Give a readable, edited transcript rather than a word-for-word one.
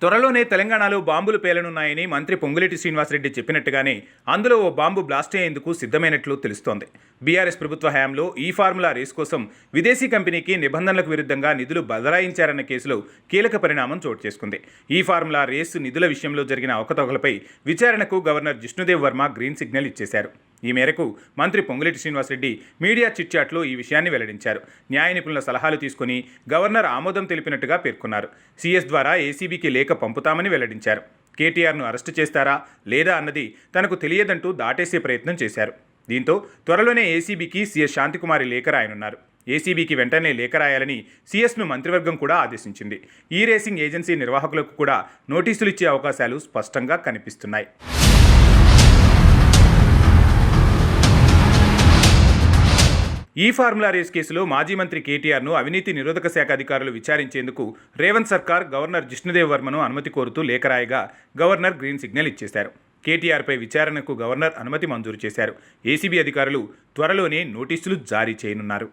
త్వరలోనే తెలంగాణలో బాంబులు పేలనున్నాయని మంత్రి పొంగులేటి శ్రీనివాసరెడ్డి చెప్పినట్టుగానే అందులో ఓ బాంబు బ్లాస్ట్ అయ్యేందుకు సిద్ధమైనట్లు తెలుస్తోంది. బీఆర్ఎస్ ప్రభుత్వ హయాంలో ఈ ఫార్ములా రేస్ కోసం విదేశీ కంపెనీకి నిబంధనలకు విరుద్ధంగా నిధులు బదలాయించారన్న కేసులో కీలక పరిణామం చోటు చేసుకుంది. ఈ ఫార్ములా రేసు నిధుల విషయంలో జరిగిన అవకతవకలపై విచారణకు governor Jishnu Dev Varma green signal ఇచ్చేశారు. ఈ మేరకు మంత్రి పొంగులేటి శ్రీనివాసరెడ్డి మీడియా చిట్చాట్లో ఈ విషయాన్ని వెల్లడించారు. న్యాయ నిపుణుల సలహాలు తీసుకుని గవర్నర్ ఆమోదం తెలిపినట్టుగా పేర్కొన్నారు. సీఎస్ ద్వారా ఏసీబీకి లేఖ పంపుతామని వెల్లడించారు. కేటీఆర్ను అరెస్టు చేస్తారా లేదా అన్నది తనకు తెలియదంటూ దాటేసే ప్రయత్నం చేశారు. దీంతో త్వరలోనే ఏసీబీకి సీఎస్ శాంతికుమారి లేఖ రాయనున్నారు. ఏసీబీకి వెంటనే లేఖ రాయాలని సీఎస్ను మంత్రివర్గం కూడా ఆదేశించింది. ఈ రేసింగ్ ఏజెన్సీ నిర్వాహకులకు కూడా నోటీసులు ఇచ్చే అవకాశాలు స్పష్టంగా కనిపిస్తున్నాయి. ఈ ఫార్ములా రేస్ కేసులో మాజీ మంత్రి కేటీఆర్ను అవినీతి నిరోధక శాఖ అధికారులు విచారించేందుకు రేవంత్ సర్కార్ గవర్నర్ జిష్ణుదేవ్ వర్మను అనుమతి కోరుతూ లేఖ రాయగా గవర్నర్ గ్రీన్ సిగ్నల్ ఇచ్చేశారు. కేటీఆర్పై విచారణకు గవర్నర్ అనుమతి మంజూరు చేశారు. ఏసీబీ అధికారులు త్వరలోనే నోటీసులు జారీ చేయనున్నారు.